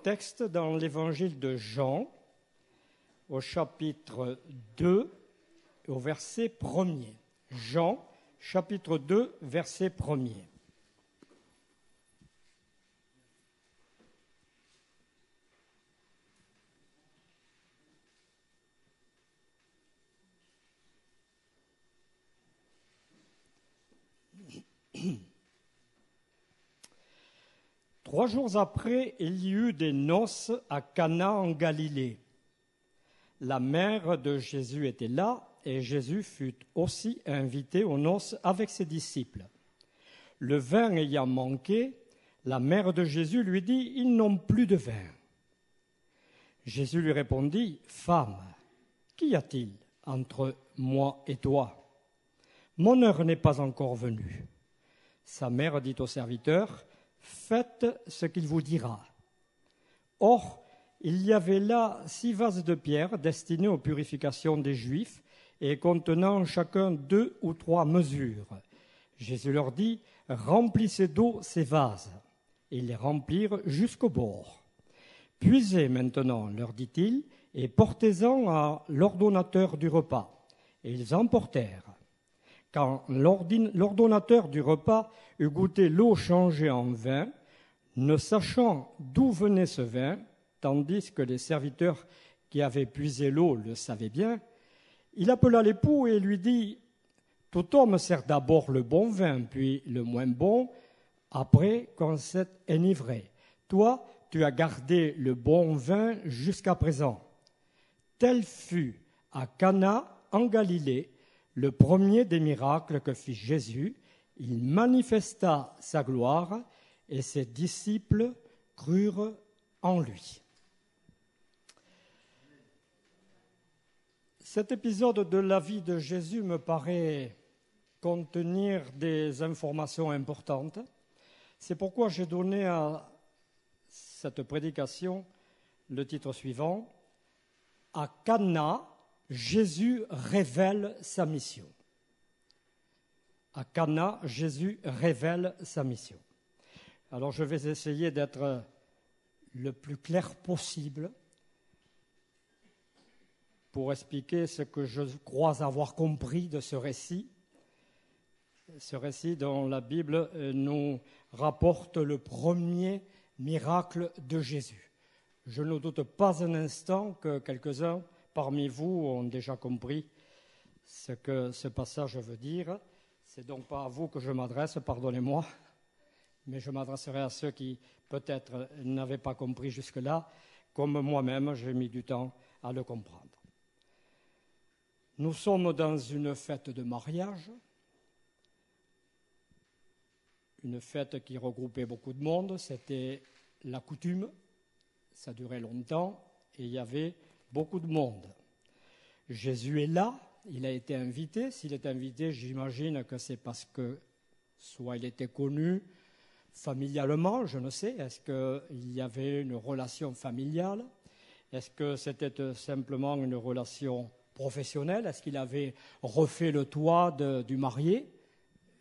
texte dans l'évangile de Jean, au chapitre 2, au verset 1er. Jean, chapitre 2, verset 1er. Trois jours après, il y eut des noces à Cana en Galilée. La mère de Jésus était là et Jésus fut aussi invité aux noces avec ses disciples. Le vin ayant manqué, la mère de Jésus lui dit « Ils n'ont plus de vin ». Jésus lui répondit « Femme, qu'y a-t-il entre moi et toi ? Mon heure n'est pas encore venue. » Sa mère dit au serviteur « Faites ce qu'il vous dira. » Or, il y avait là 6 vases de pierre destinés aux purifications des Juifs et contenant chacun 2 ou 3 mesures. Jésus leur dit « Remplissez d'eau ces vases. » Et ils les remplirent jusqu'au bord. « Puisez maintenant, leur dit-il, et portez-en à l'ordonnateur du repas. » Et ils emportèrent. Quand l'ordonnateur du repas eut goûté l'eau changée en vin, ne sachant d'où venait ce vin, tandis que les serviteurs qui avaient puisé l'eau le savaient bien, il appela l'époux et lui dit « Tout homme sert d'abord le bon vin, puis le moins bon, après qu'on s'est enivré. Toi, tu as gardé le bon vin jusqu'à présent. » Tel fut à Cana, en Galilée, le premier des miracles que fit Jésus. Il manifesta sa gloire et ses disciples crurent en lui. Cet épisode de la vie de Jésus me paraît contenir des informations importantes. C'est pourquoi j'ai donné à cette prédication le titre suivant « À Cana, Jésus révèle sa mission. » À Cana, Jésus révèle sa mission. Alors je vais essayer d'être le plus clair possible pour expliquer ce que je crois avoir compris de ce récit dont la Bible nous rapporte le premier miracle de Jésus. Je ne doute pas un instant que quelques-uns parmi vous ont déjà compris ce que ce passage veut dire. C'est donc pas à vous que je m'adresse, pardonnez-moi, mais je m'adresserai à ceux qui peut-être n'avaient pas compris jusque-là, comme moi-même j'ai mis du temps à le comprendre. Nous sommes dans une fête de mariage, une fête qui regroupait beaucoup de monde, c'était la coutume, ça durait longtemps et il y avait beaucoup de monde. Jésus est là, il a été invité. S'il est invité, j'imagine que c'est parce que soit il était connu familialement, je ne sais, est-ce qu'il y avait une relation familiale? Est-ce que c'était simplement une relation professionnelle? Est-ce qu'il avait refait le toit du marié?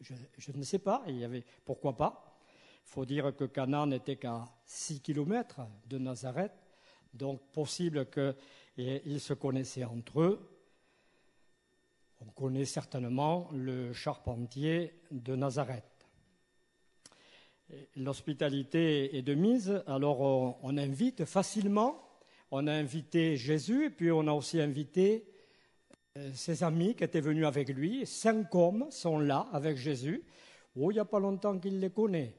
Je ne sais pas, pourquoi pas? Il faut dire que Cana n'était qu'à 6 kilomètres de Nazareth, donc possible qu'ils se connaissaient entre eux. On connaît certainement le charpentier de Nazareth. L'hospitalité est de mise, alors on invite facilement. On a invité Jésus et puis on a aussi invité ses amis qui étaient venus avec lui. 5 hommes sont là avec Jésus. Oh, il n'y a pas longtemps qu'il les connaît.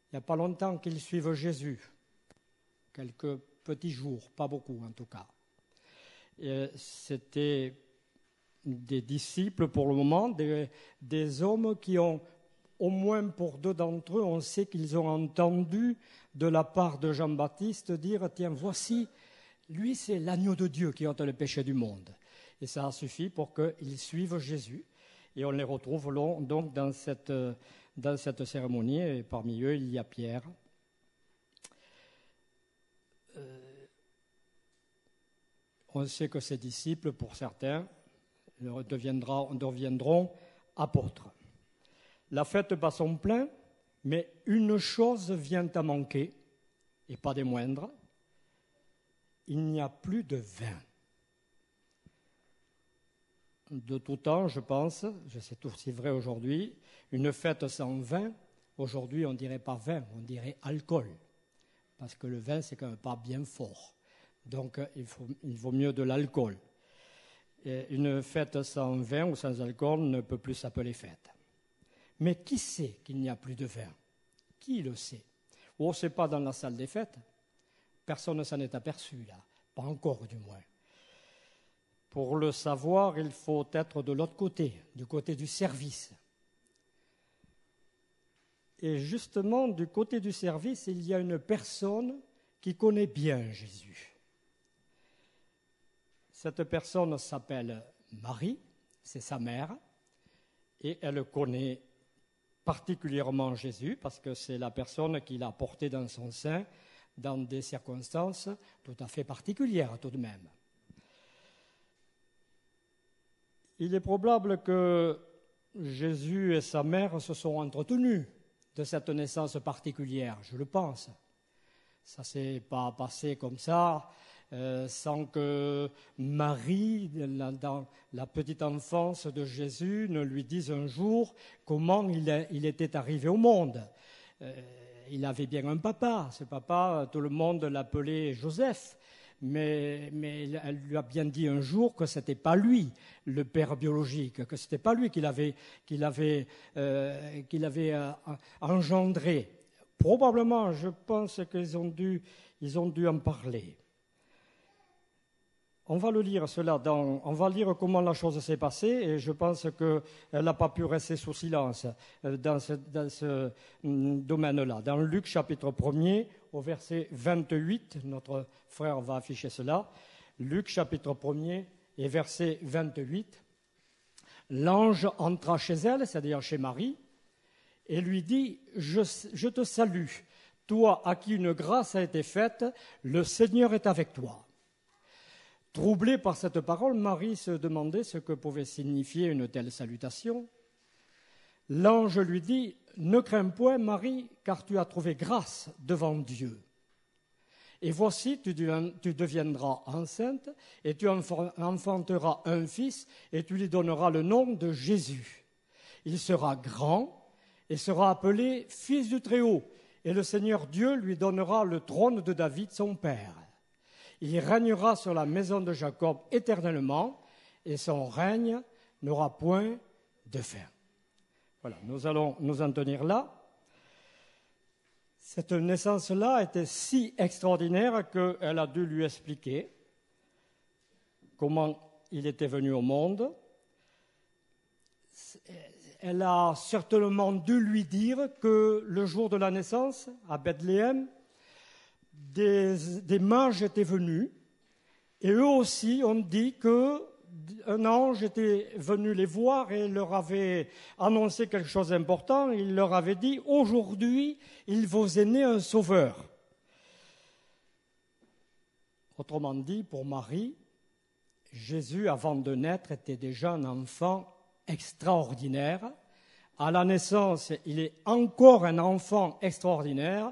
Il n'y a pas longtemps qu'ils suivent Jésus. Quelques petits jours, pas beaucoup en tout cas. Et c'était des disciples pour le moment, des hommes qui ont, au moins pour 2 d'entre eux, on sait qu'ils ont entendu de la part de Jean-Baptiste dire « Tiens, voici, lui c'est l'agneau de Dieu qui ôte le péché du monde ». Et ça a suffi pour qu'ils suivent Jésus. Et on les retrouve donc dans cette cérémonie, et parmi eux, il y a Pierre. On sait que ces disciples, pour certains, deviendront apôtres. La fête bat son plein, mais une chose vient à manquer, et pas des moindres, il n'y a plus de vin. De tout temps, je pense, c'est aussi vrai aujourd'hui, une fête sans vin, aujourd'hui on ne dirait pas vin, on dirait alcool. Parce que le vin, c'est quand même pas bien fort. Donc il vaut mieux de l'alcool. Et une fête sans vin ou sans alcool ne peut plus s'appeler fête. Mais qui sait qu'il n'y a plus de vin? Qui le sait? Oh, c'est pas dans la salle des fêtes. Personne ne s'en est aperçu, là. Pas encore, du moins. Pour le savoir, il faut être de l'autre côté, du côté du service. Et justement, du côté du service, il y a une personne qui connaît bien Jésus. Cette personne s'appelle Marie, c'est sa mère, et elle connaît particulièrement Jésus, parce que c'est la personne qui l'a porté dans son sein dans des circonstances tout à fait particulières tout de même. Il est probable que Jésus et sa mère se sont entretenus de cette naissance particulière, je le pense. Ça ne s'est pas passé comme ça, sans que Marie, dans la petite enfance de Jésus, ne lui dise un jour comment il était arrivé au monde. Il avait bien un papa. Ce papa, tout le monde l'appelait Joseph. Mais elle lui a bien dit un jour que ce n'était pas lui, le père biologique, que ce n'était pas lui qui l'avait engendré. Probablement, je pense qu'ils ont dû en parler. On va le lire cela, on va lire comment la chose s'est passée, et je pense qu'elle n'a pas pu rester sous silence dans ce domaine-là. Dans Luc chapitre 1er, au verset 28, notre frère va afficher cela, Luc chapitre 1er et verset 28, l'ange entra chez elle, c'est-à-dire chez Marie, et lui dit, je te salue, toi à qui une grâce a été faite, le Seigneur est avec toi. Troublée par cette parole, Marie se demandait ce que pouvait signifier une telle salutation. L'ange lui dit, « Ne crains point, Marie, car tu as trouvé grâce devant Dieu. Et voici, tu deviendras enceinte, et tu enfanteras un fils, et tu lui donneras le nom de Jésus. Il sera grand, et sera appelé Fils du Très-Haut, et le Seigneur Dieu lui donnera le trône de David, son père. Il régnera sur la maison de Jacob éternellement, et son règne n'aura point de fin. » Voilà, nous allons nous en tenir là. Cette naissance-là était si extraordinaire qu'elle a dû lui expliquer comment il était venu au monde. Elle a certainement dû lui dire que le jour de la naissance, à Bethléem, des mages étaient venus, et eux aussi ont dit qu'un ange était venu les voir et leur avait annoncé quelque chose d'important. Il leur avait dit, aujourd'hui, il vous est né un sauveur. Autrement dit, pour Marie, Jésus, avant de naître, était déjà un enfant extraordinaire. À la naissance, il est encore un enfant extraordinaire.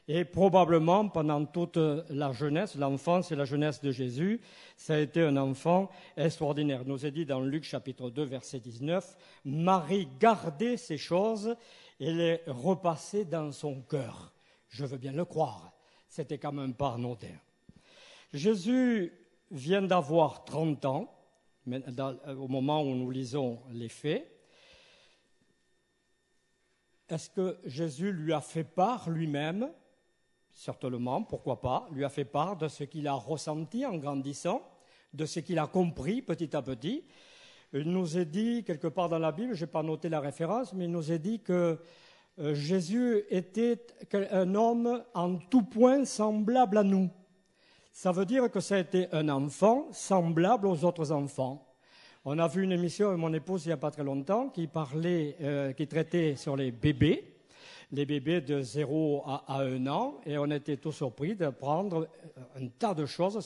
Et probablement, pendant toute la jeunesse, l'enfance et la jeunesse de Jésus, ça a été un enfant extraordinaire. Il nous est dit dans Luc chapitre 2, verset 19, « Marie gardait ces choses et les repassait dans son cœur. » Je veux bien le croire, c'était quand même pas anodin. Jésus vient d'avoir 30 ans, au moment où nous lisons les faits. Est-ce que Jésus lui a fait part lui-même? Certainement, pourquoi pas, lui a fait part de ce qu'il a ressenti en grandissant, de ce qu'il a compris petit à petit. Il nous est dit, quelque part dans la Bible, je n'ai pas noté la référence, mais il nous est dit que Jésus était un homme en tout point semblable à nous. Ça veut dire que ça a été un enfant semblable aux autres enfants. On a vu une émission avec mon épouse il n'y a pas très longtemps qui traitait sur les bébés. les bébés de 0 à 1 an, et on était tout surpris d'apprendre un tas de choses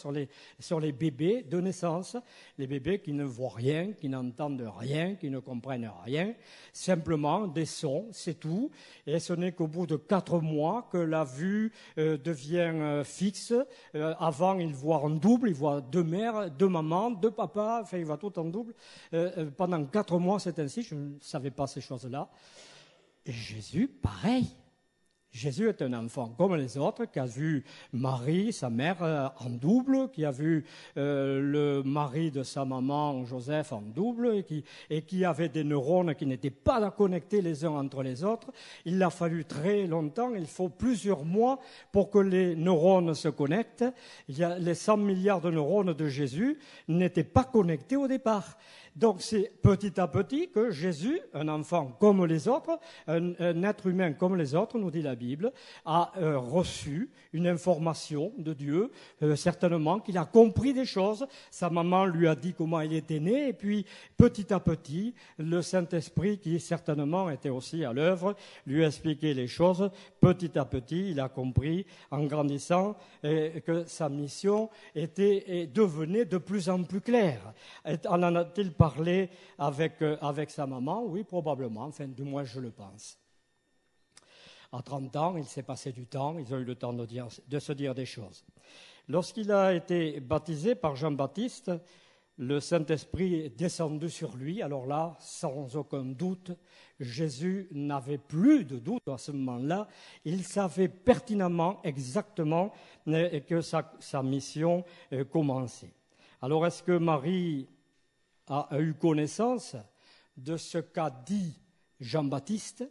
sur les bébés de naissance, les bébés qui ne voient rien, qui n'entendent rien, qui ne comprennent rien, simplement des sons, c'est tout, et ce n'est qu'au bout de 4 mois que la vue devient fixe. Avant, il voit en double, il voit 2 mères, 2 mamans, 2 papas, enfin il voit tout en double. Pendant 4 mois, c'est ainsi, je ne savais pas ces choses-là. Et Jésus, pareil. Jésus est un enfant comme les autres, qui a vu Marie, sa mère, en double, qui a vu le mari de sa maman, Joseph, en double, et qui avait des neurones qui n'étaient pas connectés les uns entre les autres. Il a fallu très longtemps, il faut plusieurs mois pour que les neurones se connectent. Les 100 milliards de neurones de Jésus n'étaient pas connectés au départ. Donc c'est petit à petit que Jésus, un enfant comme les autres, un être humain comme les autres, nous dit la Bible, a reçu une information de Dieu, certainement qu'il a compris des choses. Sa maman lui a dit comment il était né, et puis petit à petit, le Saint-Esprit, qui certainement était aussi à l'œuvre, lui a expliqué les choses. Petit à petit, il a compris, en grandissant, que sa mission devenait de plus en plus claire. En a-t-il parlé avec sa maman? Oui, probablement, enfin, du moins je le pense. À 30 ans, il s'est passé du temps, ils ont eu le temps de se dire des choses. Lorsqu'il a été baptisé par Jean-Baptiste, le Saint-Esprit est descendu sur lui. Alors là, sans aucun doute, Jésus n'avait plus de doute à ce moment-là. Il savait pertinemment, exactement, que sa mission commençait. Alors, est-ce que Marie a eu connaissance de ce qu'a dit Jean-Baptiste?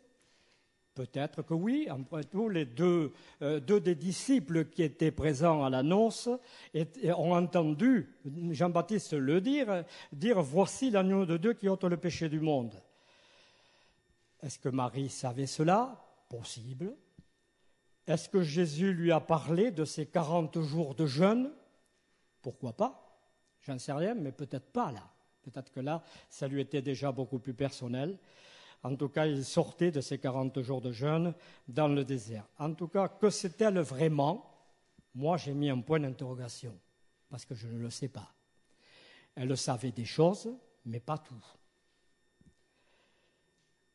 Peut-être que oui. Après tout, les deux des disciples qui étaient présents à la noce ont entendu Jean-Baptiste le dire « Voici l'agneau de Dieu qui ôte le péché du monde ». Est-ce que Marie savait cela? Possible. Est-ce que Jésus lui a parlé de ces 40 jours de jeûne? Pourquoi pas? J'en sais rien, mais peut-être pas là. Peut-être que là, ça lui était déjà beaucoup plus personnel. En tout cas, il sortait de ces 40 jours de jeûne dans le désert. En tout cas, que c'est-elle vraiment? Moi, j'ai mis un point d'interrogation, parce que je ne le sais pas. Elle savait des choses, mais pas tout.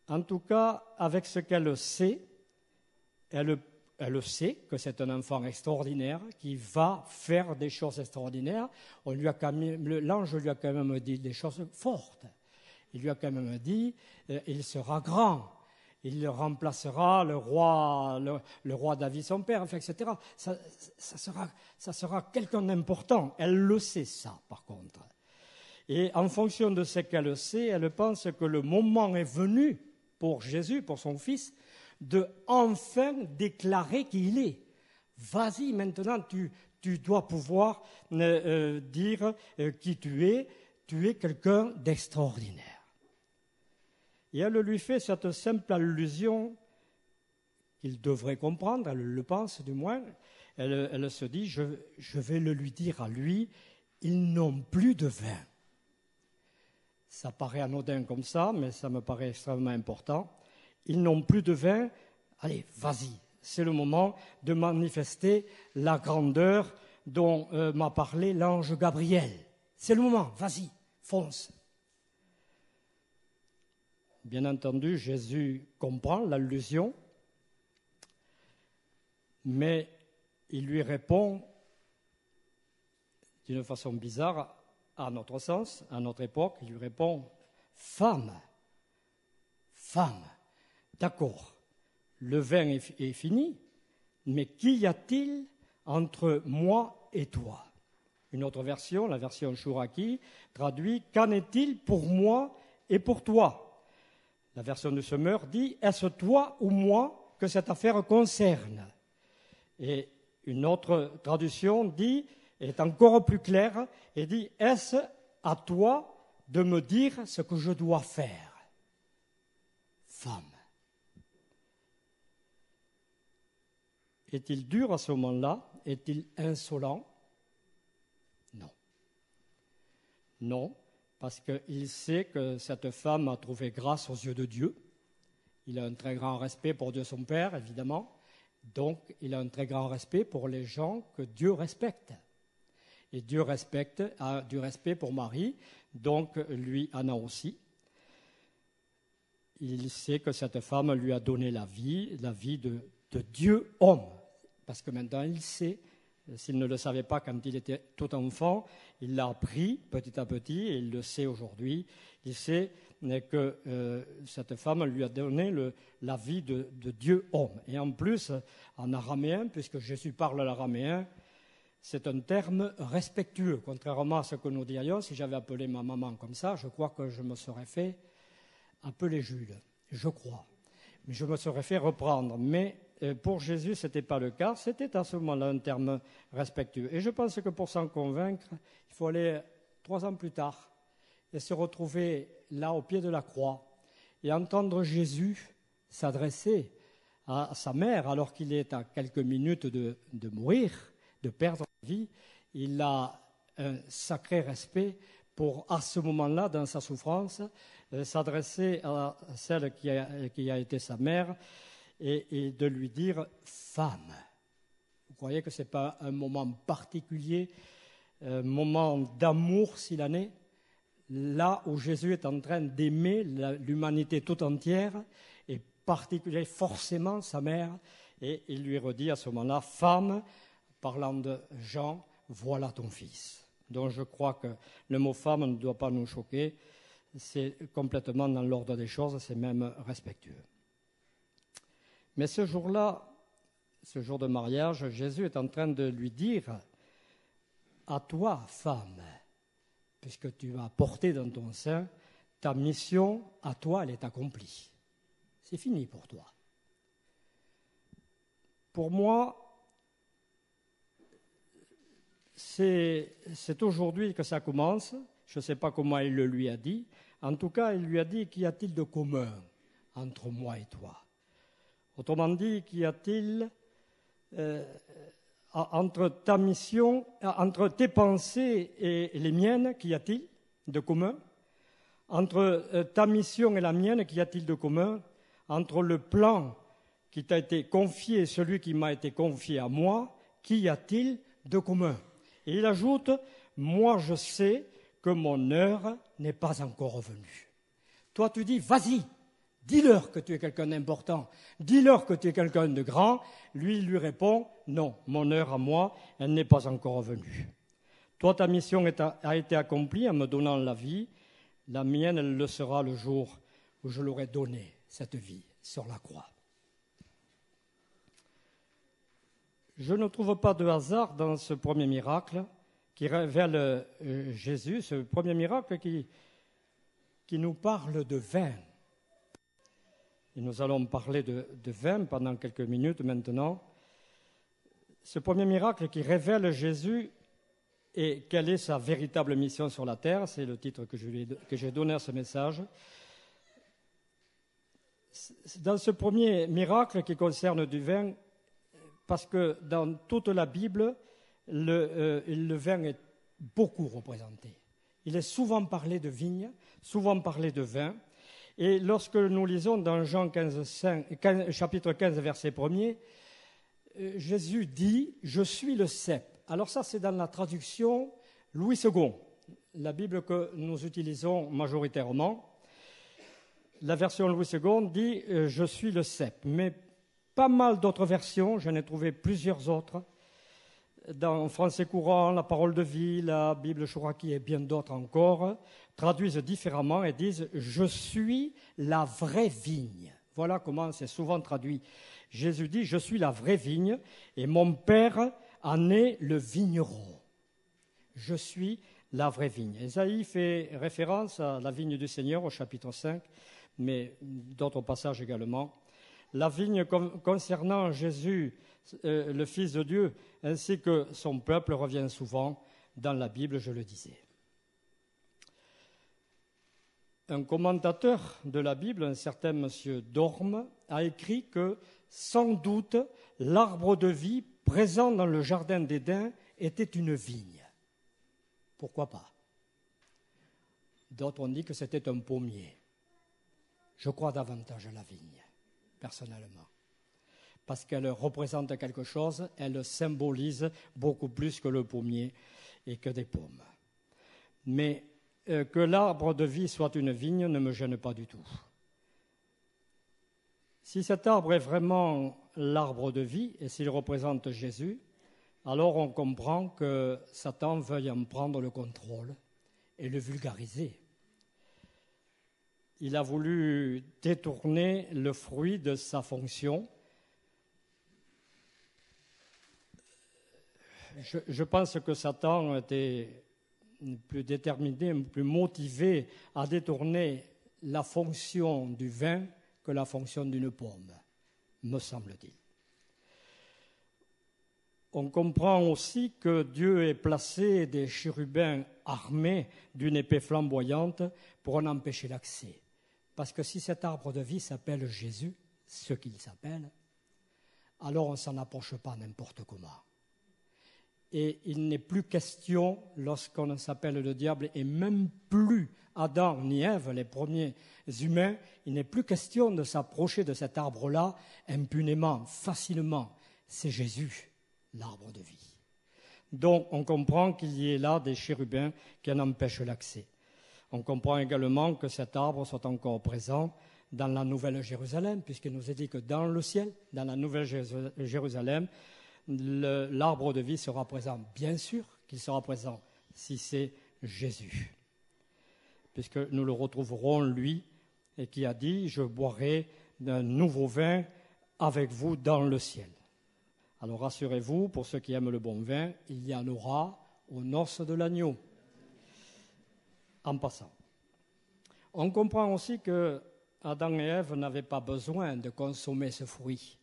En tout cas, avec ce qu'elle sait, elle sait que c'est un enfant extraordinaire qui va faire des choses extraordinaires. L'ange lui a quand même dit des choses fortes. Il lui a quand même dit, il sera grand, il remplacera le roi David son père, enfin, etc. Ça sera quelqu'un d'important. Elle le sait ça, par contre. Et en fonction de ce qu'elle sait, elle pense que le moment est venu pour Jésus, pour son fils, de enfin déclarer qui il est. Vas-y, maintenant, tu dois pouvoir dire qui tu es quelqu'un d'extraordinaire. Et elle lui fait cette simple allusion qu'il devrait comprendre, elle le pense du moins. Elle se dit, je vais le lui dire à lui, ils n'ont plus de vin. Ça paraît anodin comme ça, mais ça me paraît extrêmement important. Ils n'ont plus de vin, allez, vas-y, c'est le moment de manifester la grandeur dont m'a parlé l'ange Gabriel. C'est le moment, vas-y, fonce. Bien entendu, Jésus comprend l'allusion, mais il lui répond d'une façon bizarre, à notre sens, à notre époque, il lui répond « Femme, d'accord, le vin est fini, mais qu'y a-t-il entre moi et toi ?» Une autre version, la version Chouraki, traduit « Qu'en est-il pour moi et pour toi ?» La version de Semeur dit « Est-ce toi ou moi que cette affaire concerne ?» Et une autre traduction dit, est encore plus claire, et dit « Est-ce à toi de me dire ce que je dois faire ?» Femme. Est-il dur à ce moment-là? Est-il insolent? Non. Non, parce qu'il sait que cette femme a trouvé grâce aux yeux de Dieu. Il a un très grand respect pour Dieu son Père, évidemment. Donc, il a un très grand respect pour les gens que Dieu respecte. Et Dieu a du respect pour Marie, donc lui en a aussi. Il sait que cette femme lui a donné la vie de Dieu homme. Parce que maintenant, il sait, s'il ne le savait pas quand il était tout enfant, il l'a appris petit à petit et il le sait aujourd'hui. Il sait que cette femme lui a donné la vie de Dieu homme. Et en plus, en araméen, puisque Jésus parle l'araméen, c'est un terme respectueux. Contrairement à ce que nous dirions, si j'avais appelé ma maman comme ça, je crois que je me serais fait appeler Jules. Je crois. Mais je me serais fait reprendre. Mais pour Jésus, ce n'était pas le cas. C'était à ce moment-là un terme respectueux. Et je pense que pour s'en convaincre, il faut aller 3 ans plus tard et se retrouver là au pied de la croix et entendre Jésus s'adresser à sa mère alors qu'il est à quelques minutes de mourir, de perdre la vie. Il a un sacré respect pour, à ce moment-là, dans sa souffrance, s'adresser à celle qui a été sa mère et de lui dire « femme ». Vous croyez que ce n'est pas un moment particulier, un moment d'amour s'il en est, là où Jésus est en train d'aimer l'humanité tout entière, et particulièrement forcément sa mère, et il lui redit à ce moment-là « femme », parlant de Jean, « voilà ton fils ». Donc je crois que le mot « femme » ne doit pas nous choquer, c'est complètement dans l'ordre des choses, c'est même respectueux. Mais ce jour-là, ce jour de mariage, Jésus est en train de lui dire « à toi, femme », puisque tu as porté dans ton sein, ta mission, à toi, elle est accomplie. C'est fini pour toi. Pour moi, c'est aujourd'hui que ça commence. Je ne sais pas comment il le lui a dit. En tout cas, il lui a dit, qu'y a-t-il de commun entre moi et toi? Autrement dit, qu'y a-t-il entre ta mission, entre tes pensées et les miennes, qu'y a-t-il de commun? Entre ta mission et la mienne, qu'y a-t-il de commun? Entre le plan qui t'a été confié et celui qui m'a été confié à moi, qu'y a-t-il de commun? Et il ajoute, moi je sais que mon heure n'est pas encore venue. Toi tu dis, vas-y, dis-leur que tu es quelqu'un d'important, dis-leur que tu es quelqu'un de grand. Lui, il lui répond, non, mon heure à moi, elle n'est pas encore venue. Toi, ta mission a été accomplie en me donnant la vie. La mienne, elle le sera le jour où je l'aurai donnée, cette vie, sur la croix. Je ne trouve pas de hasard dans ce premier miracle qui révèle Jésus, ce premier miracle qui nous parle de vin. Et nous allons parler de vin pendant quelques minutes maintenant. Ce premier miracle qui révèle Jésus et quelle est sa véritable mission sur la terre, c'est le titre que j'ai donné à ce message. Dans ce premier miracle qui concerne du vin, parce que dans toute la Bible, le vin est beaucoup représenté. Il est souvent parlé de vigne, souvent parlé de vin. Et lorsque nous lisons dans Jean chapitre 15, verset 1er, Jésus dit « Je suis le cep ». Alors ça, c'est dans la traduction Louis II, la Bible que nous utilisons majoritairement. La version Louis II dit « Je suis le cep ». Mais pas mal d'autres versions, j'en ai trouvé plusieurs autres, dans Français courant, la Parole de vie, la Bible Chouraki et bien d'autres encore, traduisent différemment et disent « Je suis la vraie vigne ». Voilà comment c'est souvent traduit. Jésus dit « Je suis la vraie vigne et mon Père en est le vigneron. Je suis la vraie vigne ». Ésaïe fait référence à la vigne du Seigneur au chapitre 5, mais d'autres passages également. La vigne concernant Jésus, le Fils de Dieu, ainsi que son peuple revient souvent dans la Bible, je le disais. Un commentateur de la Bible, un certain monsieur Dorme, a écrit que, sans doute, l'arbre de vie présent dans le jardin d'Éden était une vigne. Pourquoi pas? D'autres ont dit que c'était un pommier. Je crois davantage à la vigne. personnellement. Parce qu'elle représente quelque chose, elle symbolise beaucoup plus que le pommier et que des pommes. Mais que l'arbre de vie soit une vigne ne me gêne pas du tout. Si cet arbre est vraiment l'arbre de vie et s'il représente Jésus, alors on comprend que Satan veuille en prendre le contrôle et le vulgariser. Il a voulu détourner le fruit de sa fonction. Je pense que Satan était plus déterminé, plus motivé à détourner la fonction du vin que la fonction d'une pomme, me semble-t-il. On comprend aussi que Dieu ait placé des chérubins armés d'une épée flamboyante pour en empêcher l'accès. Parce que si cet arbre de vie s'appelle Jésus, ce qu'il s'appelle, alors on ne s'en approche pas n'importe comment. Et il n'est plus question, lorsqu'on s'appelle le diable, et même plus Adam ni Ève, les premiers humains, il n'est plus question de s'approcher de cet arbre-là impunément, facilement. C'est Jésus, l'arbre de vie. Donc on comprend qu'il y ait là des chérubins qui en empêchent l'accès. On comprend également que cet arbre soit encore présent dans la Nouvelle Jérusalem, puisqu'il nous est dit que dans le ciel, dans la Nouvelle Jérusalem, l'arbre de vie sera présent. Bien sûr qu'il sera présent si c'est Jésus, puisque nous le retrouverons, lui, et qui a dit « Je boirai d'un nouveau vin avec vous dans le ciel ». Alors rassurez-vous, pour ceux qui aiment le bon vin, il y en aura aux noces de l'agneau. En passant, on comprend aussi que Adam et Ève n'avaient pas besoin de consommer ce fruit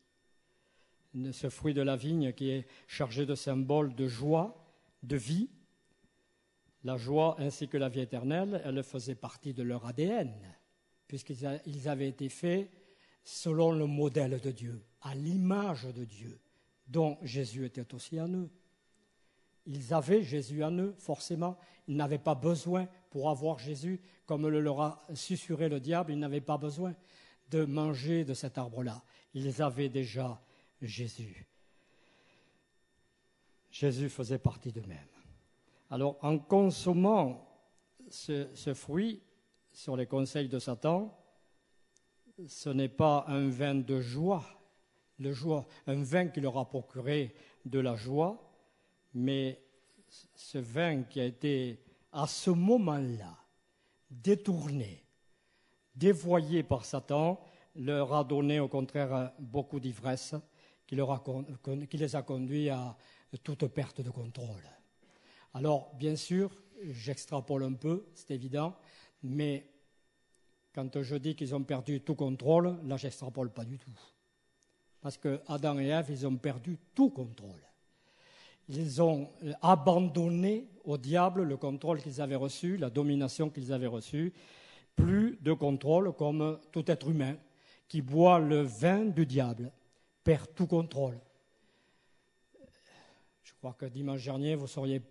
de la vigne qui est chargé de symboles de joie, de vie. La joie ainsi que la vie éternelle, elle faisait partie de leur ADN, puisqu'ils avaient été faits selon le modèle de Dieu, à l'image de Dieu, dont Jésus était aussi en eux. Ils avaient Jésus en eux, forcément. Ils n'avaient pas besoin, pour avoir Jésus, comme le leur a susurré le diable, ils n'avaient pas besoin de manger de cet arbre-là. Ils avaient déjà Jésus. Jésus faisait partie d'eux-mêmes. Alors, en consommant ce fruit, sur les conseils de Satan, ce n'est pas un vin de joie, un vin qui leur a procuré de la joie, mais ce vin qui a été, à ce moment-là, détourné, dévoyé par Satan, leur a donné au contraire beaucoup d'ivresse, qui les a conduits à toute perte de contrôle. Alors, bien sûr, j'extrapole un peu, c'est évident, mais quand je dis qu'ils ont perdu tout contrôle, là, j'extrapole pas du tout. Parce que Adam et Ève, ils ont perdu tout contrôle. Ils ont abandonné au diable le contrôle qu'ils avaient reçu, la domination qu'ils avaient reçue. Plus de contrôle comme tout être humain qui boit le vin du diable, perd tout contrôle. Je crois que dimanche dernier, vous seriez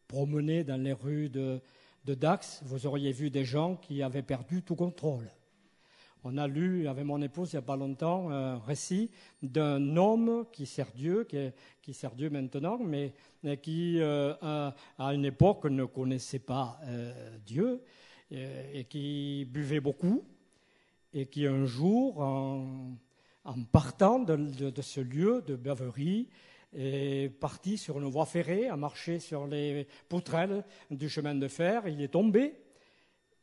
promené dans les rues de Dax, vous auriez vu des gens qui avaient perdu tout contrôle. On a lu avec mon épouse il n'y a pas longtemps un récit d'un homme qui sert Dieu, qui sert Dieu maintenant, mais qui à une époque ne connaissait pas Dieu et qui buvait beaucoup et qui un jour, en partant de ce lieu de beuverie, est parti sur une voie ferrée, a marché sur les poutrelles du chemin de fer, il est tombé.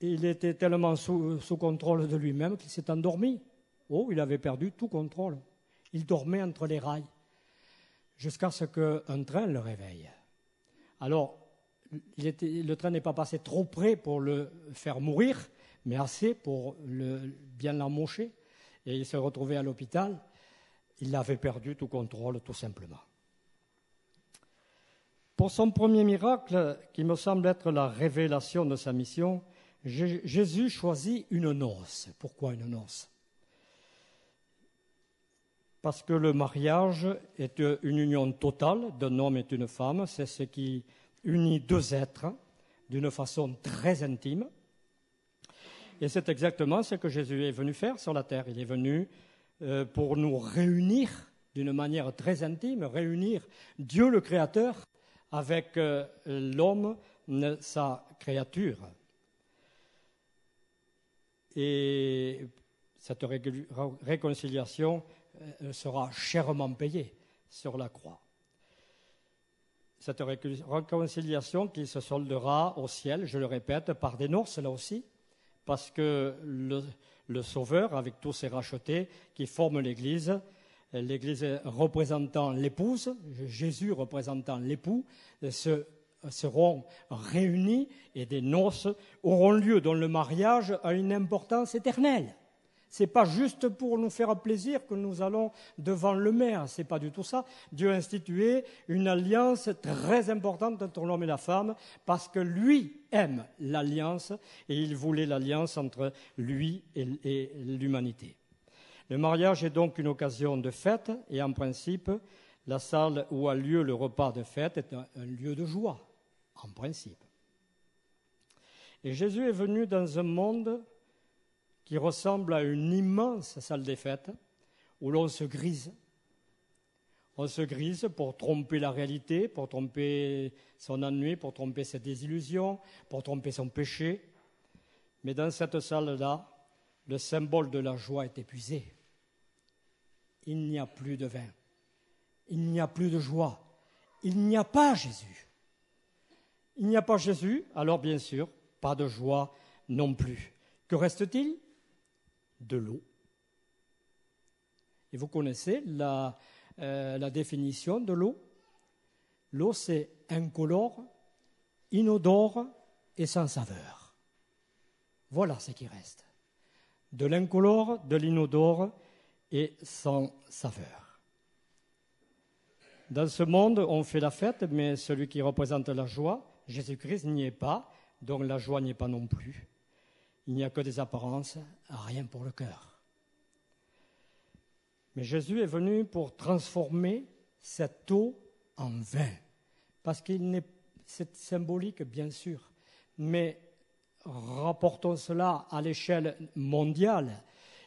Il était tellement sous contrôle de lui-même qu'il s'est endormi. Oh, il avait perdu tout contrôle. Il dormait entre les rails jusqu'à ce qu'un train le réveille. Alors, le train n'est pas passé trop près pour le faire mourir, mais assez pour bien l'emmocher. Et il s'est retrouvé à l'hôpital. Il avait perdu tout contrôle, tout simplement. Pour son premier miracle, qui me semble être la révélation de sa mission, Jésus choisit une noce. Pourquoi une noce? Parce que le mariage est une union totale d'un homme et d'une femme. C'est ce qui unit deux êtres d'une façon très intime. Et c'est exactement ce que Jésus est venu faire sur la terre. Il est venu pour nous réunir d'une manière très intime, réunir Dieu le Créateur avec l'homme, sa créature. Et cette réconciliation sera chèrement payée sur la croix. Cette réconciliation qui se soldera au ciel, je le répète, par des noces là aussi, parce que le Sauveur, avec tous ses rachetés qui forment l'Église représentant l'épouse, Jésus représentant l'époux, seront réunis et des noces auront lieu, dont le mariage a une importance éternelle. Ce n'est pas juste pour nous faire plaisir que nous allons devant le maire, ce n'est pas du tout ça. Dieu a institué une alliance très importante entre l'homme et la femme parce que lui aime l'alliance et il voulait l'alliance entre lui et l'humanité. Le mariage est donc une occasion de fête et en principe, la salle où a lieu le repas de fête est un lieu de joie, en principe. Et Jésus est venu dans un monde qui ressemble à une immense salle des fêtes où l'on se grise. On se grise pour tromper la réalité, pour tromper son ennui, pour tromper ses désillusions, pour tromper son péché. Mais dans cette salle-là, le symbole de la joie est épuisé. Il n'y a plus de vin. Il n'y a plus de joie. Il n'y a pas Jésus. Il n'y a pas Jésus, alors bien sûr, pas de joie non plus. Que reste-t-il ? De l'eau. Et vous connaissez la définition de l'eau. L'eau, c'est incolore, inodore et sans saveur. Voilà ce qui reste. De l'incolore, de l'inodore et sans saveur. Dans ce monde, on fait la fête, mais celui qui représente la joie, Jésus-Christ, n'y est pas, donc la joie n'y est pas non plus. Il n'y a que des apparences, rien pour le cœur. Mais Jésus est venu pour transformer cette eau en vin. Parce c'est symbolique, bien sûr, mais rapportons cela à l'échelle mondiale.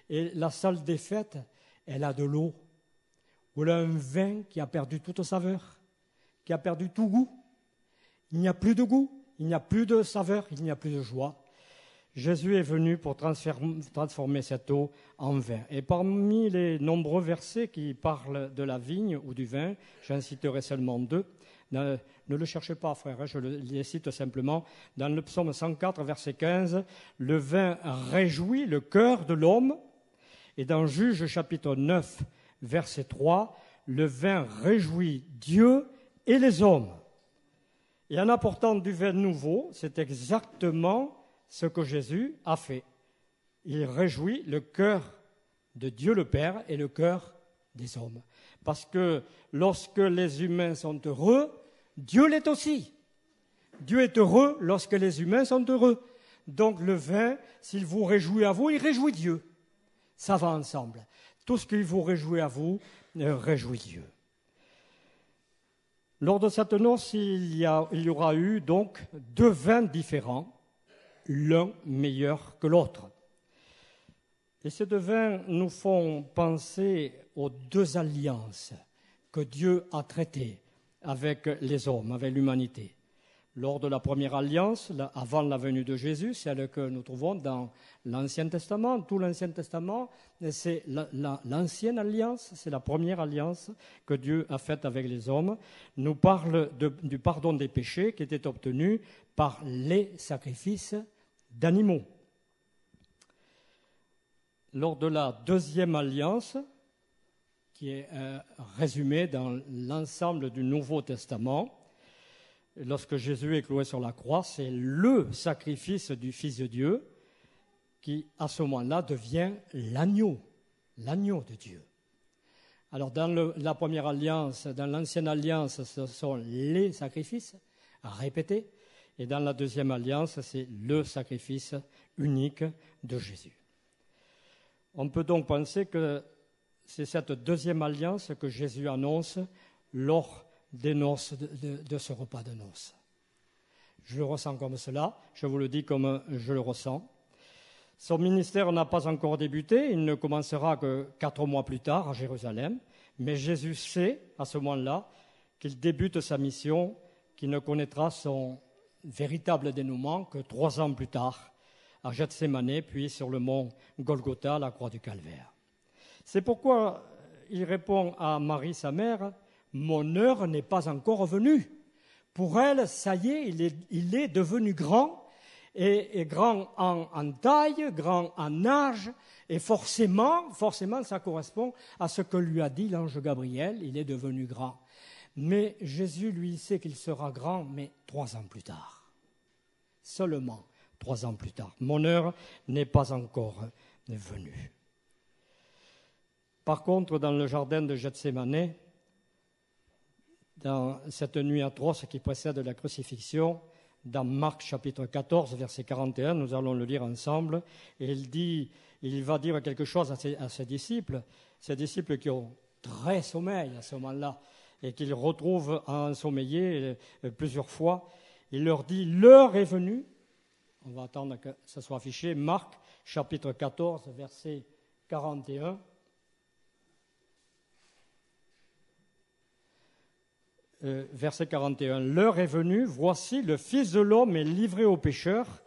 Et la salle des fêtes, elle a de l'eau. Ou elle a un vin qui a perdu toute saveur, qui a perdu tout goût. Il n'y a plus de goût, il n'y a plus de saveur, il n'y a plus de joie. Jésus est venu pour transformer cette eau en vin. Et parmi les nombreux versets qui parlent de la vigne ou du vin, j'en citerai seulement deux. Ne le cherchez pas, frère, je les cite simplement. Dans le psaume 104, verset 15, « Le vin réjouit le cœur de l'homme ». Et dans Juge chapitre 9, verset 3, « Le vin réjouit Dieu et les hommes ». Et en apportant du vin nouveau, c'est exactement ce que Jésus a fait. Il réjouit le cœur de Dieu le Père et le cœur des hommes. Parce que lorsque les humains sont heureux, Dieu l'est aussi. Dieu est heureux lorsque les humains sont heureux. Donc le vin, s'il vous réjouit à vous, il réjouit Dieu. Ça va ensemble. Tout ce qui vous réjouit à vous, réjouit Dieu. Lors de cette noce, il y aura eu donc deux vins différents, l'un meilleur que l'autre. Et ces deux vins nous font penser aux deux alliances que Dieu a traitées avec les hommes, avec l'humanité. Lors de la première alliance, avant la venue de Jésus, celle que nous trouvons dans l'Ancien Testament. Tout l'Ancien Testament, c'est l'ancienne alliance, c'est la première alliance que Dieu a faite avec les hommes. Nous parle du pardon des péchés qui était obtenu par les sacrifices d'animaux. Lors de la deuxième alliance, qui est résumée dans l'ensemble du Nouveau Testament, lorsque Jésus est cloué sur la croix, c'est le sacrifice du Fils de Dieu qui, à ce moment-là, devient l'agneau de Dieu. Alors, dans la première alliance, dans l'ancienne alliance, ce sont les sacrifices répétés, et dans la deuxième alliance, c'est le sacrifice unique de Jésus. On peut donc penser que c'est cette deuxième alliance que Jésus annonce lors des noces, de ce repas de noces. Je le ressens comme cela, je vous le dis comme je le ressens. Son ministère n'a pas encore débuté, il ne commencera que 4 mois plus tard à Jérusalem, mais Jésus sait à ce moment-là qu'il débute sa mission, qu'il ne connaîtra son véritable dénouement que 3 ans plus tard, à Gethsémanée, puis sur le mont Golgotha, la croix du Calvaire. C'est pourquoi il répond à Marie, sa mère, « Mon heure n'est pas encore venue. » Pour elle, ça y est, il est devenu grand, et grand en taille, grand en âge, et forcément, ça correspond à ce que lui a dit l'ange Gabriel, il est devenu grand. Mais Jésus, lui, sait qu'il sera grand, mais 3 ans plus tard. Seulement 3 ans plus tard. Mon heure n'est pas encore venue. Par contre, dans le jardin de Gethsémanée, dans cette nuit atroce qui précède la crucifixion, dans Marc chapitre 14, verset 41, nous allons le lire ensemble, et il va dire quelque chose à ses disciples qui ont très sommeil à ce moment-là, et qu'il retrouve ensommeillés plusieurs fois. Il leur dit, l'heure est venue, on va attendre que ça soit affiché, Marc chapitre 14, verset 41. Verset 41, l'heure est venue, voici le Fils de l'homme est livré aux pécheurs,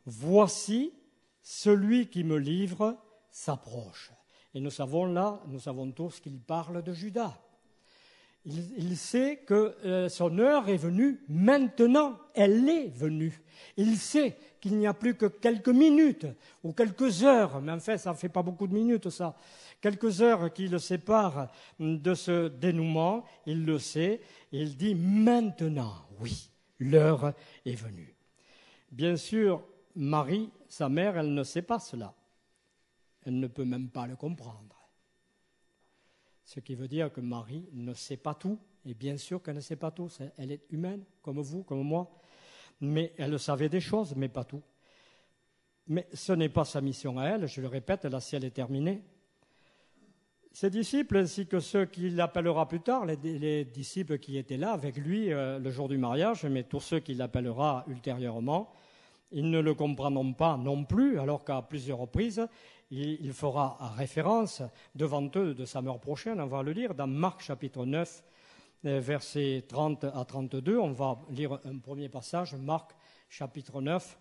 voici celui qui me livre s'approche. Et nous savons tous qu'il parle de Judas. Il sait que son heure est venue maintenant, elle est venue. Il sait qu'il n'y a plus que quelques minutes ou quelques heures, mais en fait ça ne fait pas beaucoup de minutes ça, quelques heures qui le séparent de ce dénouement, il le sait, et il dit maintenant, oui, l'heure est venue. Bien sûr, Marie, sa mère, elle ne sait pas cela. Elle ne peut même pas le comprendre. Ce qui veut dire que Marie ne sait pas tout, et bien sûr qu'elle ne sait pas tout, elle est humaine, comme vous, comme moi, mais elle savait des choses, mais pas tout. Mais ce n'est pas sa mission à elle, je le répète, la sienne est terminée. Ses disciples, ainsi que ceux qu'il appellera plus tard, les disciples qui étaient là avec lui le jour du mariage, mais tous ceux qu'il appellera ultérieurement, ils ne le comprendront pas non plus, alors qu'à plusieurs reprises, il fera référence devant eux de sa mort prochaine. On va le lire dans Marc chapitre 9, versets 30 à 32. On va lire un premier passage, Marc chapitre 9,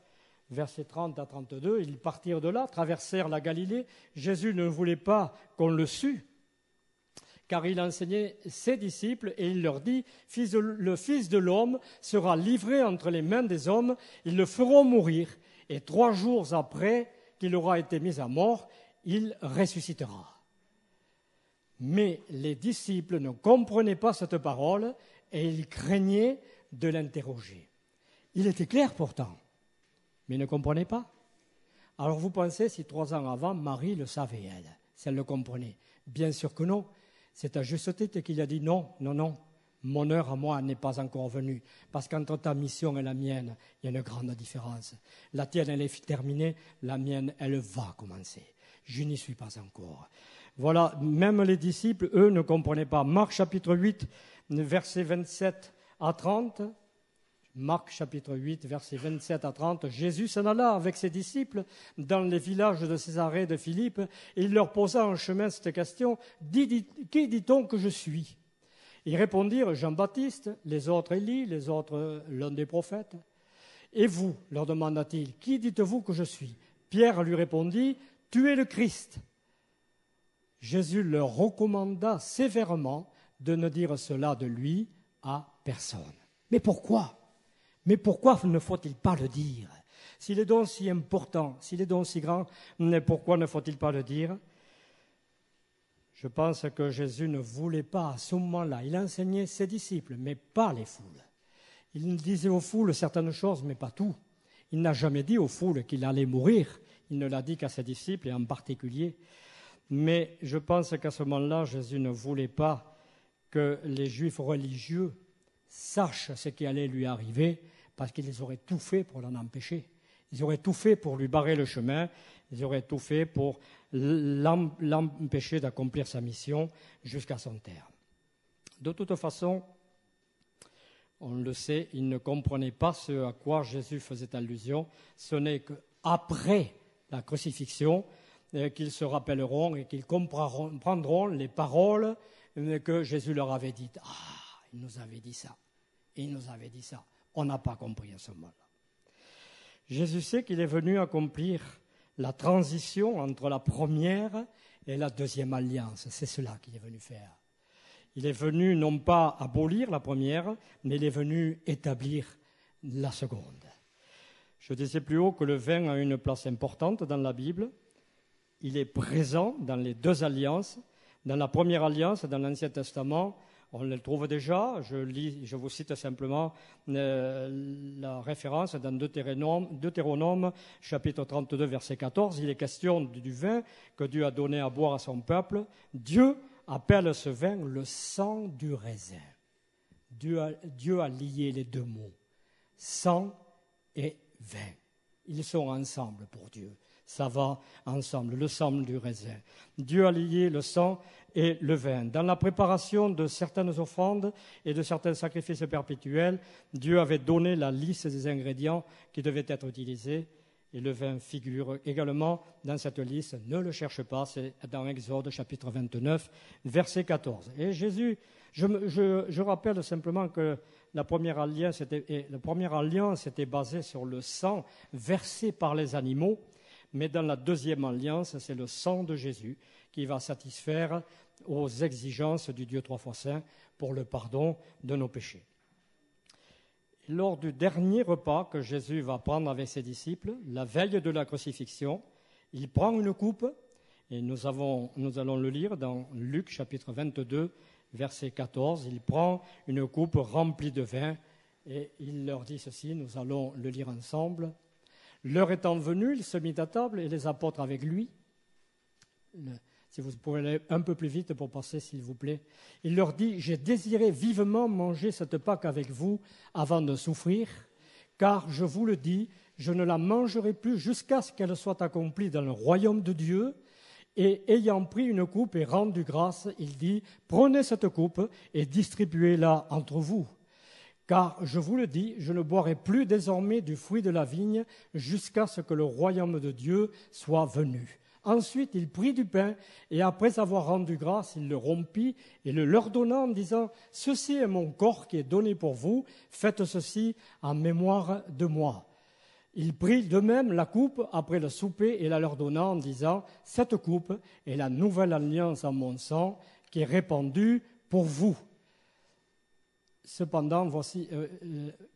versets 30 à 32. Ils partirent de là, traversèrent la Galilée. Jésus ne voulait pas qu'on le sût, car il enseignait ses disciples et il leur dit, le Fils de l'homme sera livré entre les mains des hommes, ils le feront mourir, et 3 jours après qu'il aura été mis à mort, il ressuscitera. Mais les disciples ne comprenaient pas cette parole et ils craignaient de l'interroger. Il était clair pourtant, mais ils ne comprenaient pas. Alors vous pensez si 3 ans avant, Marie le savait, elle, si elle le comprenait? Bien sûr que non. C'est à juste titre qu'il a dit non, mon heure à moi n'est pas encore venue, parce qu'entre ta mission et la mienne, il y a une grande différence. La tienne, elle est terminée, la mienne, elle va commencer. Je n'y suis pas encore. Voilà, même les disciples, eux, ne comprenaient pas. Marc chapitre 8, versets 27 à 30. Marc chapitre 8, versets 27 à 30. Jésus s'en alla avec ses disciples dans les villages de Césarée de Philippe et il leur posa en chemin cette question, qui dit-on que je suis? Ils répondirent, Jean-Baptiste, les autres Élie, les autres l'un des prophètes. Et vous, leur demanda-t-il, qui dites-vous que je suis? Pierre lui répondit, tu es le Christ. Jésus leur recommanda sévèrement de ne dire cela de lui à personne. Mais pourquoi ne faut-il pas le dire? S'il est donc si important, s'il est donc si grand, pourquoi ne faut-il pas le dire? Je pense que Jésus ne voulait pas à ce moment-là. Il enseignait ses disciples, mais pas les foules. Il disait aux foules certaines choses, mais pas tout. Il n'a jamais dit aux foules qu'il allait mourir. Il ne l'a dit qu'à ses disciples et en particulier. Mais je pense qu'à ce moment-là, Jésus ne voulait pas que les Juifs religieux sachent ce qui allait lui arriver, parce qu'ils auraient tout fait pour l'en empêcher. Ils auraient tout fait pour lui barrer le chemin, ils auraient tout fait pour l'empêcher d'accomplir sa mission jusqu'à son terme. De toute façon, on le sait, ils ne comprenaient pas ce à quoi Jésus faisait allusion. Ce n'est qu'après la crucifixion, qu'ils se rappelleront et qu'ils comprendront les paroles que Jésus leur avait dites. Ah, il nous avait dit ça. Il nous avait dit ça. On n'a pas compris à ce moment-là. Jésus sait qu'il est venu accomplir la transition entre la première et la deuxième alliance. C'est cela qu'il est venu faire. Il est venu non pas abolir la première, mais il est venu établir la seconde. Je disais plus haut que le vin a une place importante dans la Bible. Il est présent dans les deux alliances. Dans la première alliance, dans l'Ancien Testament, on le trouve déjà. Je vous cite simplement la référence dans Deutéronome, chapitre 32, verset 14. Il est question du vin que Dieu a donné à boire à son peuple. Dieu appelle ce vin le sang du raisin. Dieu a lié les deux mots, sang et vin. Ils sont ensemble pour Dieu. Ça va ensemble, le sang du raisin. Dieu a lié le sang et le vin. Dans la préparation de certaines offrandes et de certains sacrifices perpétuels, Dieu avait donné la liste des ingrédients qui devaient être utilisés. Et le vin figure également dans cette liste. Ne le cherche pas, c'est dans Exode chapitre 29, verset 14. Et Jésus, je rappelle simplement que la première alliance était basée sur le sang versé par les animaux, mais dans la deuxième alliance, c'est le sang de Jésus qui va satisfaire aux exigences du Dieu trois fois saint pour le pardon de nos péchés. Lors du dernier repas que Jésus va prendre avec ses disciples, la veille de la crucifixion, il prend une coupe, et nous allons le lire dans Luc chapitre 22, verset 14. Il prend une coupe remplie de vin, et il leur dit ceci, nous allons le lire ensemble. L'heure étant venue, il se mit à table, et les apôtres avec lui. Si vous pouvez aller un peu plus vite pour passer, s'il vous plaît. Il leur dit, « J'ai désiré vivement manger cette Pâque avec vous avant de souffrir, car je vous le dis, je ne la mangerai plus jusqu'à ce qu'elle soit accomplie dans le royaume de Dieu. » Et ayant pris une coupe et rendu grâce, il dit, « Prenez cette coupe et distribuez-la entre vous. Car je vous le dis, je ne boirai plus désormais du fruit de la vigne jusqu'à ce que le royaume de Dieu soit venu. » Ensuite, il prit du pain, et après avoir rendu grâce, il le rompit et le leur donna en disant, « Ceci est mon corps qui est donné pour vous, faites ceci en mémoire de moi. » Il prit de même la coupe après le souper et la leur donna en disant, « Cette coupe est la nouvelle alliance en mon sang qui est répandue pour vous. » Cependant, voici,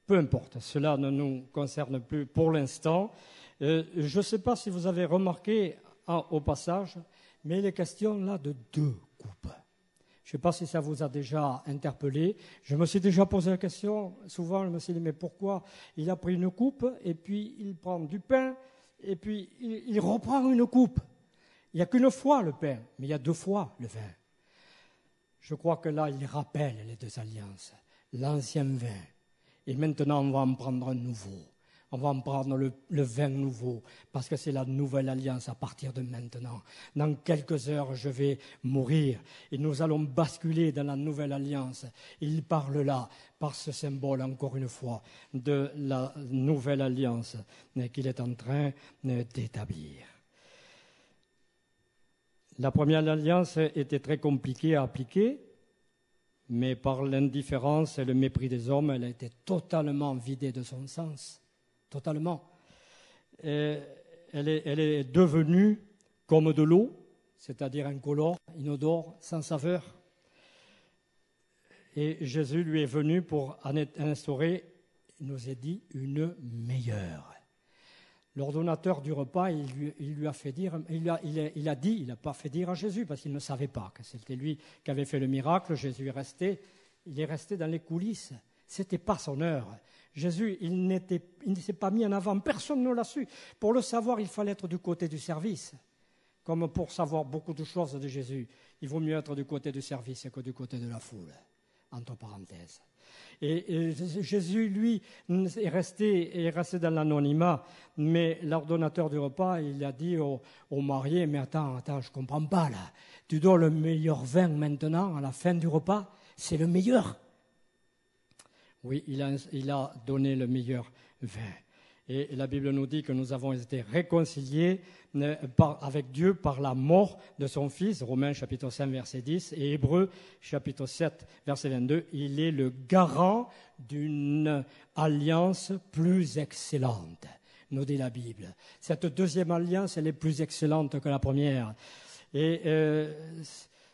peu importe, cela ne nous concerne plus pour l'instant. Je ne sais pas si vous avez remarqué au passage, mais il est question là de deux coupes. Je ne sais pas si ça vous a déjà interpellé. Je me suis déjà posé la question, souvent je me suis dit, mais pourquoi il a pris une coupe et puis il prend du pain et puis il reprend une coupe. Il n'y a qu'une fois le pain, mais il y a deux fois le vin. Je crois que là, il rappelle les deux alliances, l'ancien vin, et maintenant on va en prendre un nouveau. On va en prendre le vin nouveau, parce que c'est la nouvelle alliance à partir de maintenant. Dans quelques heures, je vais mourir, et nous allons basculer dans la nouvelle alliance. Il parle là, par ce symbole, encore une fois, de la nouvelle alliance qu'il est en train d'établir. La première alliance était très compliquée à appliquer, mais par l'indifférence et le mépris des hommes, elle a été totalement vidée de son sens. Totalement. Elle est devenue comme de l'eau, c'est-à-dire incolore, inodore, sans saveur. Et Jésus lui est venu pour instaurer, il nous a dit, une meilleure. L'ordonnateur du repas, il lui a fait dire, il n'a pas fait dire à Jésus parce qu'il ne savait pas que c'était lui qui avait fait le miracle. Jésus il est resté dans les coulisses. C'était pas son heure. Jésus, il ne s'est pas mis en avant, personne ne l'a su. Pour le savoir, il fallait être du côté du service. Comme pour savoir beaucoup de choses de Jésus, il vaut mieux être du côté du service que du côté de la foule, entre parenthèses. Et Jésus, lui, est resté dans l'anonymat, mais l'ordonnateur du repas, il a dit aux mariés, mais attends, je ne comprends pas là. Tu donnes le meilleur vin maintenant, à la fin du repas, c'est le meilleur. Oui, il a donné le meilleur vin. Et la Bible nous dit que nous avons été réconciliés avec Dieu par la mort de son Fils, Romains chapitre 5, verset 10, et Hébreux chapitre 7, verset 22. Il est le garant d'une alliance plus excellente, nous dit la Bible. Cette deuxième alliance, elle est plus excellente que la première. Et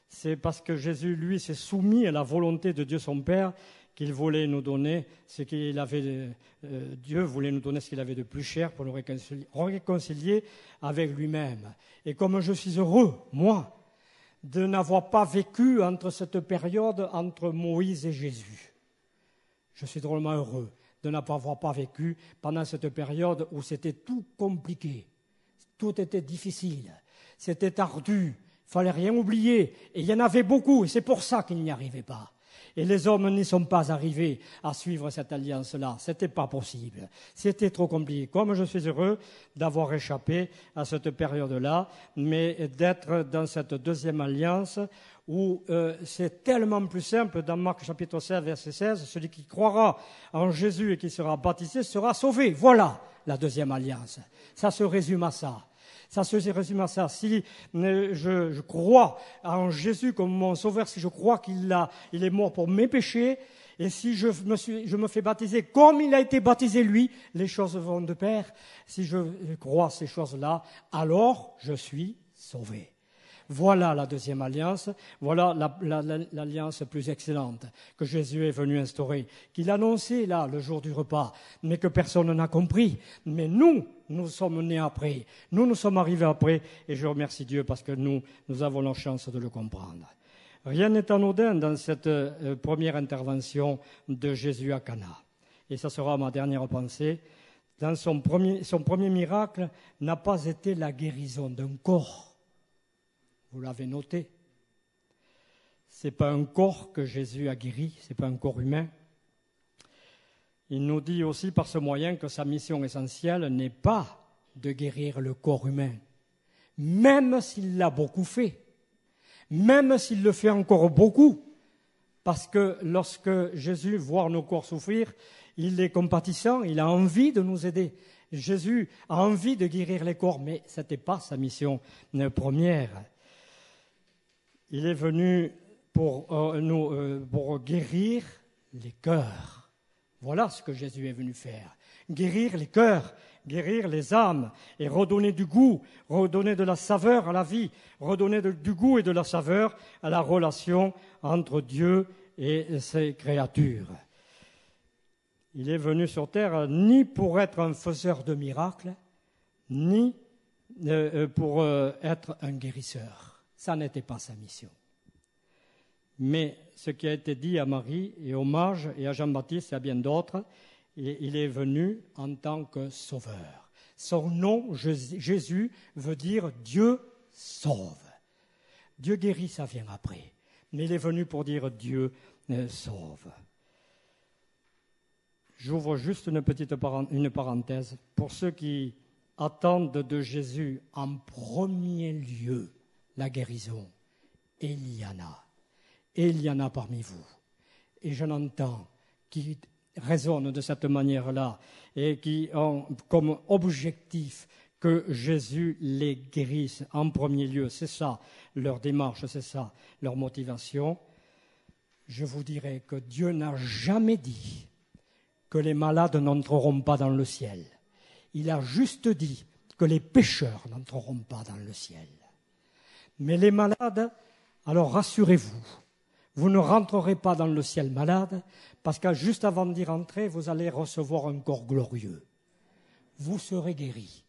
c'est parce que Jésus, lui, s'est soumis à la volonté de Dieu son Père qu'il voulait nous donner ce qu'il avait. Dieu voulait nous donner ce qu'il avait de plus cher pour nous réconcilier avec lui-même. Et comme je suis heureux, moi, de n'avoir pas vécu entre cette période entre Moïse et Jésus. Je suis drôlement heureux de n'avoir pas vécu pendant cette période où c'était tout compliqué, tout était difficile, c'était ardu, il fallait rien oublier, et il y en avait beaucoup, et c'est pour ça qu'ils n'y arrivaient pas. Et les hommes n'y sont pas arrivés à suivre cette alliance-là. Ce n'était pas possible. C'était trop compliqué. Comme je suis heureux d'avoir échappé à cette période-là, mais d'être dans cette deuxième alliance où c'est tellement plus simple. Dans Marc chapitre 16, verset 16, celui qui croira en Jésus et qui sera baptisé sera sauvé. Voilà la deuxième alliance. Ça se résume à ça. Ça se résume à ça. Si je crois en Jésus comme mon sauveur, si je crois qu'il est mort pour mes péchés, et si je me fais baptiser comme il a été baptisé lui, les choses vont de pair. Si je crois ces choses-là, alors je suis sauvé. Voilà la deuxième alliance, voilà l'alliance plus excellente que Jésus est venu instaurer, qu'il annonçait là le jour du repas, mais que personne n'a compris. Mais nous sommes nés après, nous sommes arrivés après, et je remercie Dieu parce que nous avons la chance de le comprendre. Rien n'est anodin dans cette première intervention de Jésus à Cana. Et ça sera ma dernière pensée. Dans son premier miracle n'a pas été la guérison d'un corps. Vous l'avez noté. Ce n'est pas un corps que Jésus a guéri, ce n'est pas un corps humain. Il nous dit aussi par ce moyen que sa mission essentielle n'est pas de guérir le corps humain, même s'il l'a beaucoup fait, même s'il le fait encore beaucoup, parce que lorsque Jésus voit nos corps souffrir, il est compatissant, il a envie de nous aider. Jésus a envie de guérir les corps, mais ce n'était pas sa mission première. Il est venu pour guérir les cœurs. Voilà ce que Jésus est venu faire. Guérir les cœurs, guérir les âmes et redonner du goût, redonner de la saveur à la vie, redonner du goût et de la saveur à la relation entre Dieu et ses créatures. Il est venu sur terre ni pour être un faiseur de miracles, ni pour être un guérisseur. Ça n'était pas sa mission. Mais ce qui a été dit à Marie et aux mages et à Jean-Baptiste et à bien d'autres, il est venu en tant que sauveur. Son nom, Jésus, veut dire Dieu sauve. Dieu guérit, ça vient après. Mais il est venu pour dire Dieu sauve. J'ouvre juste une parenthèse. Pour ceux qui attendent de Jésus en premier lieu la guérison, il y en a. Et il y en a parmi vous. Et je n'entends qui raisonnent de cette manière-là et qui ont comme objectif que Jésus les guérisse en premier lieu. C'est ça leur démarche, c'est ça leur motivation. Je vous dirais que Dieu n'a jamais dit que les malades n'entreront pas dans le ciel. Il a juste dit que les pécheurs n'entreront pas dans le ciel. Mais les malades, alors rassurez-vous, vous ne rentrerez pas dans le ciel malade, parce que juste avant d'y rentrer, vous allez recevoir un corps glorieux. Vous serez guéris,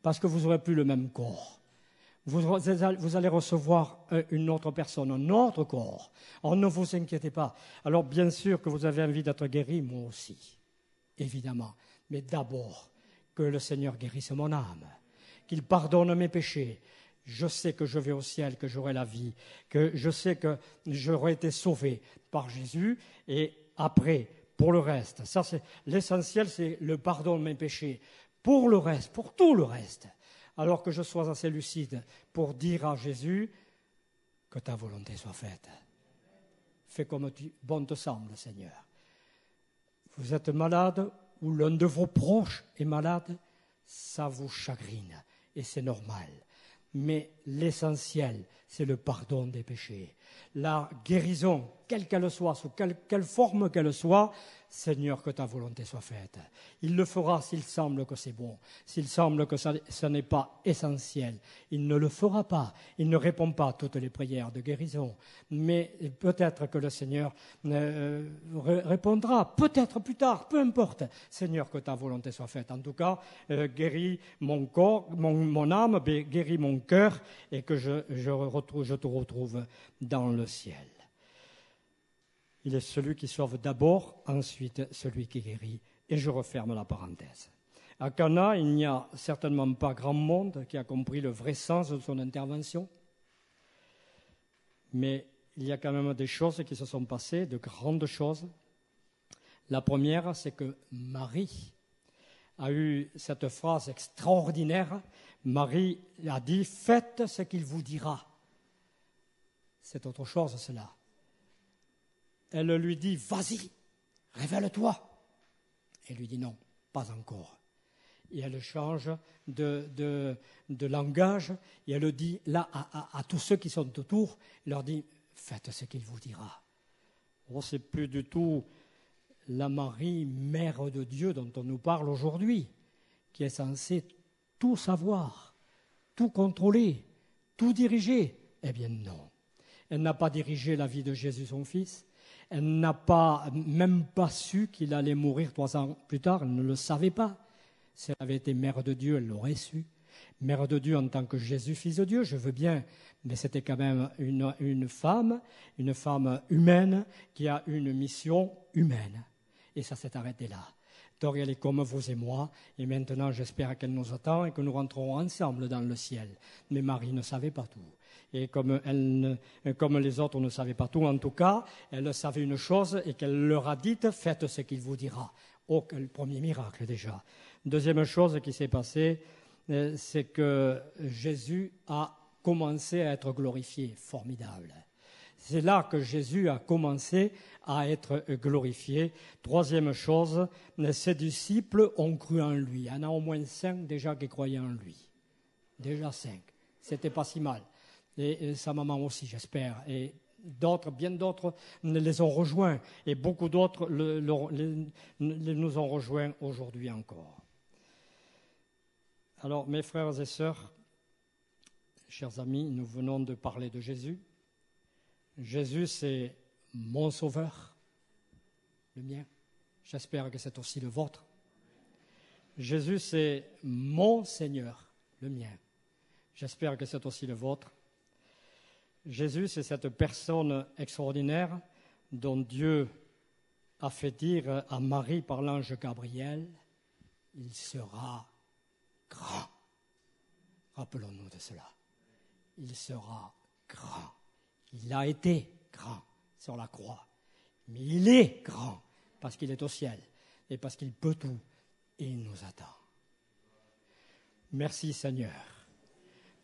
parce que vous n'aurez plus le même corps. Vous allez recevoir une autre personne, un autre corps. Oh, ne vous inquiétez pas. Alors bien sûr que vous avez envie d'être guéri, moi aussi, évidemment. Mais d'abord, que le Seigneur guérisse mon âme, qu'il pardonne mes péchés. Je sais que je vais au ciel, que j'aurai la vie, que je sais que j'aurai été sauvé par Jésus. Et après, pour le reste, ça c'est l'essentiel, c'est le pardon de mes péchés. Pour le reste, pour tout le reste, alors que je sois assez lucide pour dire à Jésus que ta volonté soit faite. Fais comme bon te semble, Seigneur. Vous êtes malade où l'un de vos proches est malade, ça vous chagrine et c'est normal. Mais l'essentiel, c'est le pardon des péchés. La guérison, quelle qu'elle soit, sous quelle forme qu'elle soit, Seigneur, que ta volonté soit faite. Il le fera s'il semble que c'est bon, s'il semble que ça n'est pas essentiel. Il ne le fera pas. Il ne répond pas à toutes les prières de guérison. Mais peut-être que le Seigneur répondra, peut-être plus tard, peu importe. Seigneur, que ta volonté soit faite. En tout cas, guéris mon corps, mon âme, guéris mon cœur et que je te retrouve dans le ciel. Il est celui qui sauve d'abord, ensuite celui qui guérit. Et je referme la parenthèse. À Cana, il n'y a certainement pas grand monde qui a compris le vrai sens de son intervention. Mais il y a quand même des choses qui se sont passées, de grandes choses. La première, c'est que Marie a eu cette phrase extraordinaire. Marie a dit « Faites ce qu'il vous dira ». C'est autre chose, cela. Elle lui dit « Vas-y, révèle-toi ». Elle lui dit « Non, pas encore ». Et elle change de langage et elle dit là à tous ceux qui sont autour, elle leur dit « Faites ce qu'il vous dira ». Oh, ce n'est plus du tout la Marie, mère de Dieu, dont on nous parle aujourd'hui, qui est censée tout savoir, tout contrôler, tout diriger. Eh bien non. Elle n'a pas dirigé la vie de Jésus, son fils. Elle n'a même pas su qu'il allait mourir 3 ans plus tard. Elle ne le savait pas. Si elle avait été mère de Dieu, elle l'aurait su. Mère de Dieu en tant que Jésus, fils de Dieu, je veux bien. Mais c'était quand même une femme humaine qui a une mission humaine. Et ça s'est arrêté là. Donc elle est comme vous et moi. Et maintenant, j'espère qu'elle nous attend et que nous rentrerons ensemble dans le ciel. Mais Marie ne savait pas tout. Et comme les autres ne savaient pas tout, en tout cas, elle savait une chose et qu'elle leur a dit « Faites ce qu'il vous dira ». Oh, quel premier miracle déjà. Deuxième chose qui s'est passée, c'est que Jésus a commencé à être glorifié. Formidable. C'est là que Jésus a commencé à être glorifié. Troisième chose, ses disciples ont cru en lui. Il y en a au moins 5 déjà qui croyaient en lui. Déjà 5. C'était pas si mal. Et sa maman aussi, j'espère. Et d'autres, bien d'autres, les ont rejoints. Et beaucoup d'autres nous ont rejoints aujourd'hui encore. Alors, mes frères et sœurs, chers amis, nous venons de parler de Jésus. Jésus, c'est mon sauveur, le mien. J'espère que c'est aussi le vôtre. Jésus, c'est mon Seigneur, le mien. J'espère que c'est aussi le vôtre. Jésus, c'est cette personne extraordinaire dont Dieu a fait dire à Marie par l'ange Gabriel, « Il sera grand ». Rappelons-nous de cela. Il sera grand. Il a été grand sur la croix. Mais il est grand parce qu'il est au ciel et parce qu'il peut tout et il nous attend. Merci Seigneur.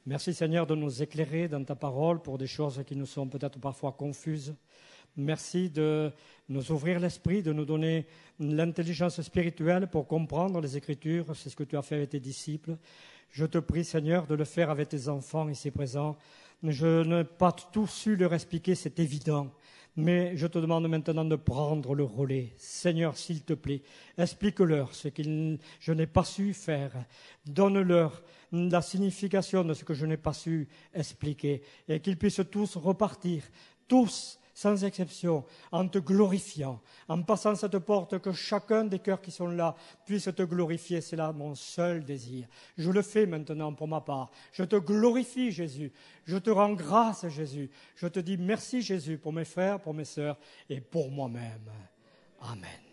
Merci Seigneur de nous éclairer dans ta parole pour des choses qui nous sont peut-être parfois confuses. Merci de nous ouvrir l'esprit, de nous donner l'intelligence spirituelle pour comprendre les Écritures. C'est ce que tu as fait avec tes disciples. Je te prie Seigneur de le faire avec tes enfants ici présents. Je n'ai pas tout su leur expliquer, c'est évident. Mais je te demande maintenant de prendre le relais. Seigneur, s'il te plaît, explique-leur ce que je n'ai pas su faire. Donne-leur la signification de ce que je n'ai pas su expliquer. Et qu'ils puissent tous repartir, tous, sans exception, en te glorifiant, en passant cette porte, que chacun des cœurs qui sont là puisse te glorifier. C'est là mon seul désir. Je le fais maintenant pour ma part. Je te glorifie, Jésus. Je te rends grâce, Jésus. Je te dis merci, Jésus, pour mes frères, pour mes sœurs et pour moi-même. Amen.